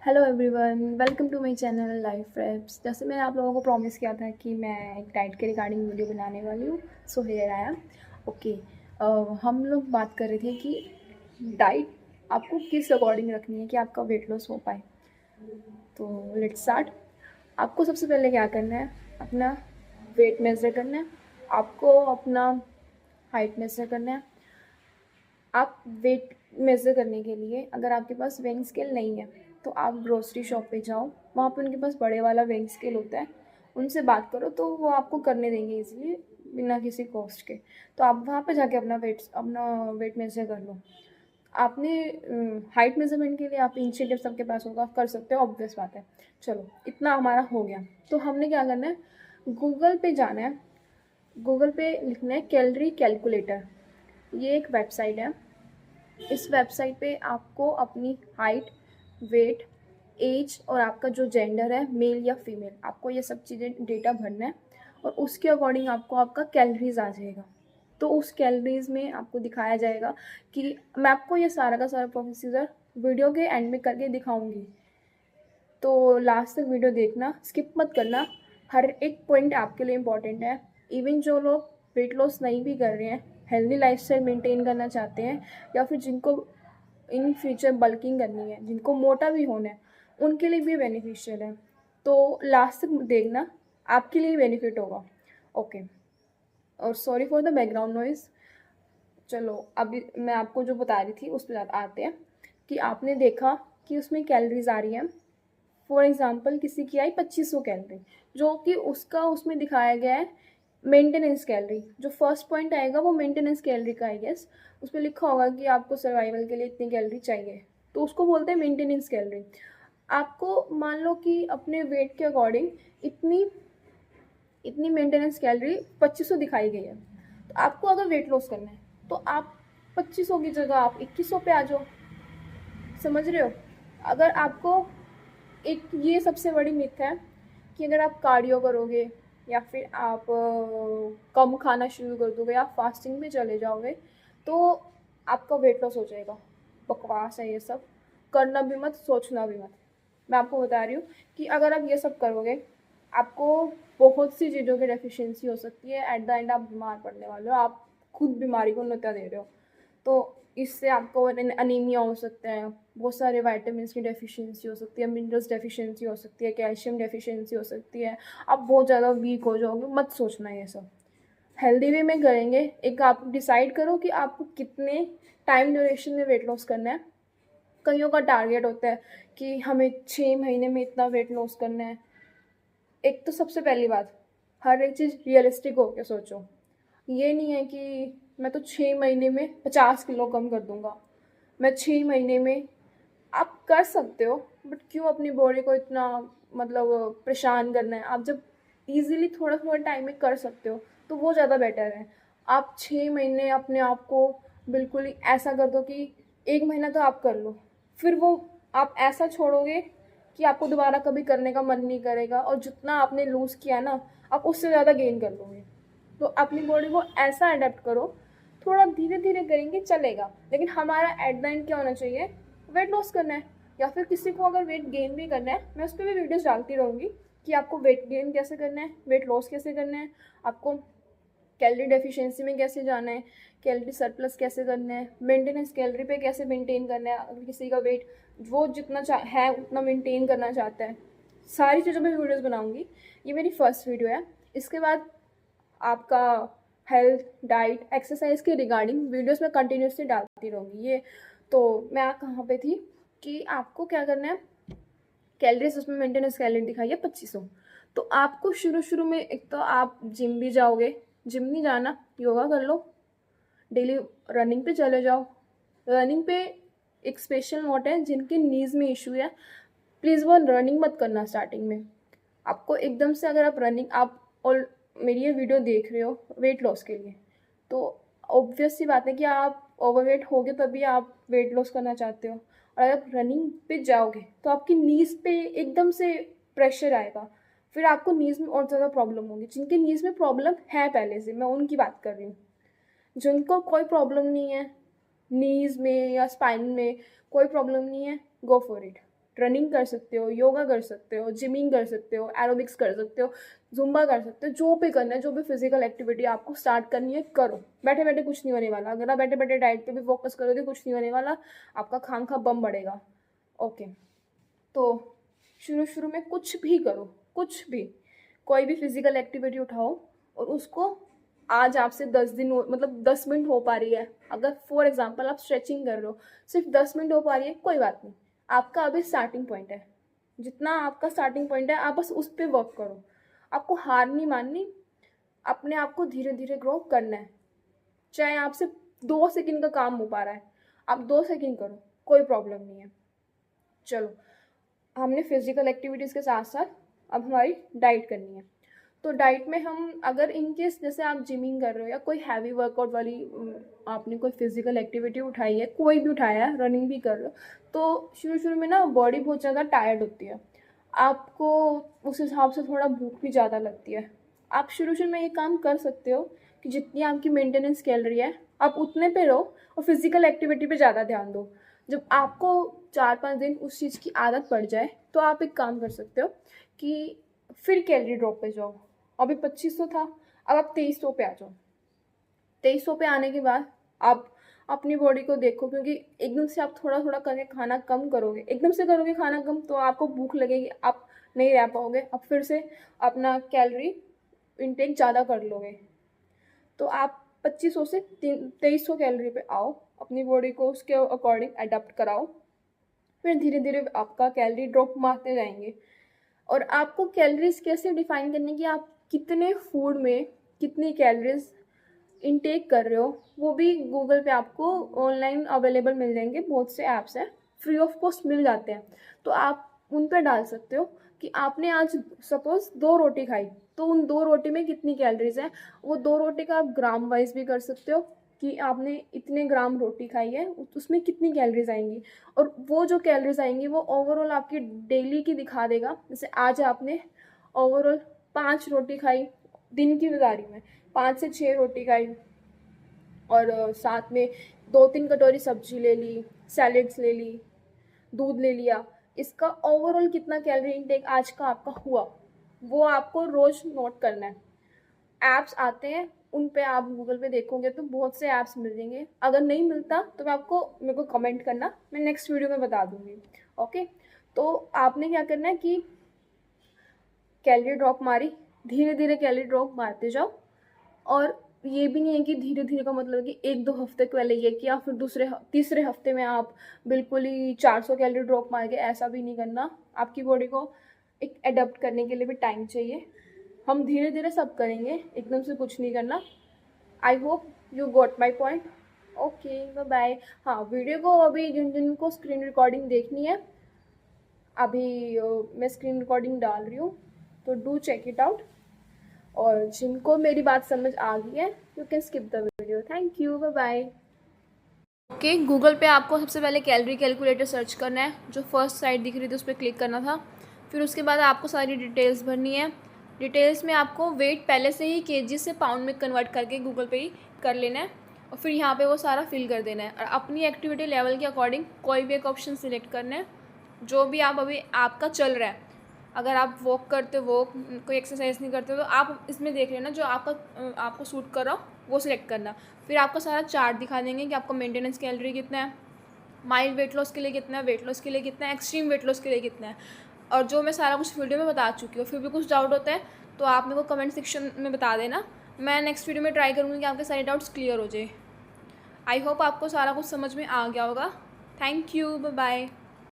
Hello everyone, welcome to my channel life reps. जैसे मैंने आप लोगों को प्रॉमिस किया था कि मैं एक डाइट के रिगार्डिंग वीडियो बनाने वाली हूँ, so here I am. Okay, हम लोग बात कर रहे थे कि डाइट आपको किस अकॉर्डिंग रखनी है कि आपका वेट लॉस हो पाए। तो लेट्स स्टार्ट। आपको सबसे पहले क्या करना है, अपना वेट मेज़र करना है, आपको अपना हाइट मेज़र करना है। आप वेट मेज़र करने के लिए अगर आपके पास वेइंग स्केल नहीं है तो आप ग्रोसरी शॉप पे जाओ, वहाँ पे उनके पास बड़े वाला वेइंग स्केल होता है, उनसे बात करो तो वो आपको करने देंगे इजीली बिना किसी कॉस्ट के। तो आप वहाँ पे जाके अपना वेट मेज़र कर लो। आपने हाइट मेज़रमेंट के लिए आप इंची टेप सबके पास होगा, कर सकते हो, ऑब्वियस बात है। चलो, इतना हमारा हो गया। तो हमने क्या करना है, गूगल पे जाना है, गूगल पे लिखना है कैलोरी कैलकुलेटर। ये एक वेबसाइट है। इस वेबसाइट पे आपको अपनी हाइट, वेट, एज और आपका जो जेंडर है, मेल या फीमेल, आपको ये सब चीज़ें डेटा भरना है और उसके अकॉर्डिंग आपको आपका कैलोरीज आ जाएगा। तो उस कैलोरीज में आपको दिखाया जाएगा कि मैं आपको ये सारा का सारा प्रोसीजर वीडियो के एंड में करके दिखाऊंगी। तो लास्ट तक वीडियो देखना, स्किप मत करना। हर एक पॉइंट आपके लिए इम्पॉर्टेंट है। इवन जो लोग वेट लॉस नहीं भी कर रहे हैं, हेल्दी लाइफस्टाइल मेंटेन करना चाहते हैं, या फिर जिनको इन फ्यूचर बल्किंग करनी है, जिनको मोटा भी होना है, उनके लिए भी बेनिफिशियल है। तो लास्ट तक देखना, आपके लिए बेनिफिट होगा। ओके, और sorry for the background noise. चलो, अभी मैं आपको जो बता रही थी उस पर आते हैं कि आपने देखा कि उसमें कैलोरीज आ रही हैं। फॉर एग्ज़ाम्पल किसी की आई 2500 कैलोरी, जो कि उसका उसमें दिखाया गया है मेंटेनेंस कैलोरी। जो फर्स्ट पॉइंट आएगा वो मेंटेनेंस कैलोरी का, आई गेस उस पर लिखा होगा कि आपको सर्वाइवल के लिए इतनी कैलोरी चाहिए, तो उसको बोलते हैं मेंटेनेंस कैलोरी। आपको मान लो कि अपने वेट के अकॉर्डिंग इतनी इतनी मेंटेनेंस कैलोरी 2500 दिखाई गई है। तो आपको अगर वेट लॉस करना है तो आप 2500 की जगह आप 2100 पे आ जाओ। समझ रहे हो? अगर आपको, एक ये सबसे बड़ी मिथ है कि अगर आप कार्डियो करोगे या फिर आप कम खाना शुरू कर दोगे या फास्टिंग में चले जाओगे तो आपका वेट लॉस हो जाएगा। बकवास है ये सब, करना भी मत, सोचना भी मत। मैं आपको बता रही हूँ कि अगर आप ये सब करोगे, आपको बहुत सी चीज़ों की डेफिशिएंसी हो सकती है। एट द एंड आप बीमार पड़ने वाले हो, आप खुद बीमारी को न्योता दे रहे हो। तो इससे आपको अनीमिया हो सकता है, बहुत सारे वाइटामिन की डेफिशिएंसी हो सकती है, मिनरल्स डेफिशिएंसी हो सकती है, कैल्शियम डेफिशिएंसी हो सकती है। आप बहुत ज़्यादा वीक हो जाओगे, मत सोचना ये सब। हेल्दी वे में करेंगे। एक आप डिसाइड करो कि आपको कितने टाइम ड्यूरेशन में वेट लॉस करना है। कईयों का टारगेट होता है कि हमें 6 महीने में इतना वेट लॉस करना है। एक तो सबसे पहली बात, हर एक चीज़ रियलिस्टिक होकर सोचो। ये नहीं है कि मैं तो 6 महीने में 50 किलो कम कर दूंगा, मैं 6 महीने में। आप कर सकते हो, बट क्यों अपनी बॉडी को इतना मतलब परेशान करना है? आप जब इजीली थोड़ा थोड़ा टाइम में कर सकते हो तो वो ज़्यादा बेटर है। आप 6 महीने अपने आप को बिल्कुल ही ऐसा कर दो कि 1 महीना तो आप कर लो, फिर वो आप ऐसा छोड़ोगे कि आपको दोबारा कभी करने का मन नहीं करेगा, और जितना आपने लूज़ किया ना, आप उससे ज़्यादा गेन कर लोगे। तो अपनी बॉडी को ऐसा अडेप्ट करो, थोड़ा धीरे धीरे करेंगे चलेगा, लेकिन हमारा एट द एंड क्या होना चाहिए, वेट लॉस करना है। या फिर किसी को अगर वेट गेन भी करना है, मैं उस पर भी वीडियोस डालती रहूँगी कि आपको वेट गेन कैसे करना है, वेट लॉस कैसे करना है, आपको कैलोरी डेफिशिएंसी में कैसे जाना है, कैलोरी सरप्लस कैसे करना है, मेंटेनेंस कैलोरी पे कैसे मेंटेन करना है। अगर किसी का वेट वो जितना है उतना मेंटेन करना चाहता है, सारी चीज़ों में वीडियोस बनाऊंगी। ये मेरी फर्स्ट वीडियो है। इसके बाद आपका हेल्थ, डाइट, एक्सरसाइज के रिगार्डिंग वीडियोस में कंटिन्यूसली डालती रहूँगी। ये तो मैं कहाँ पे थी कि आपको क्या करना है, कैलोरीज उसमें मेंटेनेंस कैलोरी दिखाई है 2500। तो आपको शुरू शुरू में, एक तो आप जिम भी जाओगे, जिम नहीं जाना, योगा कर लो, डेली रनिंग पे चले जाओ। रनिंग पे एक स्पेशल नोट है, जिनके नीज में इशू है, प्लीज़ वो रनिंग मत करना स्टार्टिंग में। आपको एकदम से, अगर आप रनिंग, आप और मेरी ये वीडियो देख रहे हो वेट लॉस के लिए, तो ऑब्वियस सी बात है कि आप ओवरवेट होगे तभी आप वेट लॉस करना चाहते हो। और अगर आप रनिंग पे जाओगे तो आपकी नीज पे एकदम से प्रेशर आएगा, फिर आपको नीज में और ज़्यादा प्रॉब्लम होगी। जिनके नीज में प्रॉब्लम है पहले से, मैं उनकी बात कर रही हूँ। जिनको कोई प्रॉब्लम नहीं है नीज में या स्पाइन में, कोई प्रॉब्लम नहीं है, गो फॉर इट, रनिंग कर सकते हो, योगा कर सकते हो, जिमिंग कर सकते हो, एरोबिक्स कर सकते हो, जुम्बा कर सकते हो, जो भी करना है, जो भी फिजिकल एक्टिविटी आपको स्टार्ट करनी है करो। बैठे बैठे कुछ नहीं होने वाला। अगर आप बैठे बैठे डाइट पे भी फोकस करोगे कुछ नहीं होने वाला, आपका खान खा बम बढ़ेगा। ओके, तो शुरू शुरू में कुछ भी करो, कुछ भी, कोई भी फिजिकल एक्टिविटी उठाओ और उसको आज आपसे 10 दिन मतलब 10 मिनट हो पा रही है, अगर फॉर एग्जांपल आप स्ट्रेचिंग कर रहे हो, सिर्फ 10 मिनट हो पा रही है, कोई बात नहीं, आपका अभी स्टार्टिंग पॉइंट है। जितना आपका स्टार्टिंग पॉइंट है आप बस उस पर वर्क करो। आपको हार नहीं माननी, अपने आप को धीरे धीरे ग्रो करना है। चाहे आपसे 2 सेकंड का काम हो पा रहा है, आप 2 सेकंड करो, कोई प्रॉब्लम नहीं है। चलो, हमने फिजिकल एक्टिविटीज़ के साथ साथ अब हमारी डाइट करनी है। तो डाइट में हम अगर इन केस जैसे आप जिमिंग कर रहे हो या कोई हैवी वर्कआउट वाली आपने कोई फिजिकल एक्टिविटी उठाई है, कोई भी उठाया है, रनिंग भी कर रहे हो, तो शुरू शुरू में ना बॉडी बहुत ज़्यादा टायर्ड होती है, आपको उस हिसाब से थोड़ा भूख भी ज़्यादा लगती है। आप शुरू शुरू में ये काम कर सकते हो कि जितनी आपकी मेंटेनेंस कैलोरी है आप उतने पे रहो और फिजिकल एक्टिविटी पे ज़्यादा ध्यान दो। जब आपको 4-5 दिन उस चीज़ की आदत पड़ जाए तो आप एक काम कर सकते हो कि फिर कैलोरी ड्रॉप पे जाओ। अभी 2500 था, अब आप 2300 पे आ जाओ। 2300 पे आने के बाद आप अपनी बॉडी को देखो, क्योंकि एकदम से आप थोड़ा थोड़ा करके खाना कम करोगे, एकदम से करोगे खाना कम तो आपको भूख लगेगी, आप नहीं रह पाओगे, अब फिर से अपना कैलोरी इनटेक ज़्यादा कर लोगे। तो आप 2500 से 2300 कैलोरी पे आओ, अपनी बॉडी को उसके अकॉर्डिंग अडेप्ट कराओ, फिर धीरे धीरे आपका कैलोरी ड्रॉप मारते जाएंगे। और आपको कैलोरीज कैसे डिफाइन करने की, आप कितने फूड में कितनी कैलोरीज इनटेक कर रहे हो, वो भी गूगल पे आपको ऑनलाइन अवेलेबल मिल जाएंगे। बहुत से ऐप्स हैं, फ्री ऑफ कॉस्ट मिल जाते हैं, तो आप उन पर डाल सकते हो कि आपने आज सपोज 2 रोटी खाई, तो उन 2 रोटी में कितनी कैलोरीज है। वो 2 रोटी का आप ग्राम वाइज भी कर सकते हो कि आपने इतने ग्राम रोटी खाई है, उसमें कितनी कैलोरीज आएंगी, और वो जो कैलोरीज आएंगी वो ओवरऑल आपकी डेली की दिखा देगा। जैसे आज आपने ओवरऑल 5 रोटी खाई दिन की गुजारी में, 5 से 6 रोटी खाई, और साथ में 2-3 कटोरी सब्जी ले ली, सैलेड्स ले ली, दूध ले लिया, इसका ओवरऑल कितना कैलोरी इनटेक आज का आपका हुआ, वो आपको रोज़ नोट करना है। ऐप्स आते हैं, उन पे आप गूगल पे देखोगे तो बहुत से ऐप्स मिल जाएंगे। अगर नहीं मिलता तो मेरे को कमेंट करना, मैं नेक्स्ट वीडियो में बता दूंगी। ओके, तो आपने क्या करना है कि कैलोरी ड्रॉप मारी, धीरे धीरे कैलोरी ड्रॉप मारते जाओ। और ये भी नहीं है कि धीरे धीरे का मतलब कि 1-2 हफ्ते पहले ये किया फिर तीसरे हफ्ते में आप बिल्कुल ही 400 कैलोरी ड्रॉप मार के, ऐसा भी नहीं करना। आपकी बॉडी को एक अडॉप्ट करने के लिए भी टाइम चाहिए। हम धीरे धीरे सब करेंगे, एकदम से कुछ नहीं करना। I hope you got my point. Okay, bye bye. हाँ, वीडियो को अभी जिन जिनको स्क्रीन रिकॉर्डिंग देखनी है, अभी मैं स्क्रीन रिकॉर्डिंग डाल रही हूँ, तो डू चेक इट आउट। और जिनको मेरी बात समझ आ गई है, you can skip the video. Thank you, bye bye. Okay, Google पे आपको सबसे पहले कैलोरी कैलकुलेटर सर्च करना है, जो फर्स्ट साइट दिख रही थी उस पर क्लिक करना था। फिर उसके बाद आपको सारी डिटेल्स भरनी है। डिटेल्स में आपको वेट पहले से ही केजी से पाउंड में कन्वर्ट करके गूगल पे ही कर लेना है, और फिर यहाँ पे वो सारा फिल कर देना है। और अपनी एक्टिविटी लेवल के अकॉर्डिंग कोई भी एक ऑप्शन सिलेक्ट करना है, जो भी आप अभी आपका चल रहा है। अगर आप वॉक करते हो, वॉक, कोई एक्सरसाइज नहीं करते हो, तो आप इसमें देख लेना जो आपको सूट कर रहा हो वो सिलेक्ट करना। फिर आपका सारा चार्ट दिखा देंगे कि आपका मेंटेनेंस कैलोरी कितना है, माइल्ड वेट लॉस के लिए कितना है, वेट लॉस के लिए कितना है, एक्सट्रीम वेट लॉस के लिए कितना है। और जो मैं सारा कुछ वीडियो में बता चुकी हूँ। फिर भी कुछ डाउट होता है तो आप मेरे को कमेंट सेक्शन में बता देना, मैं नेक्स्ट वीडियो में ट्राई करूँगी कि आपके सारे डाउट्स क्लियर हो जाए। आई होप आपको सारा कुछ समझ में आ गया होगा। Thank you, bye bye.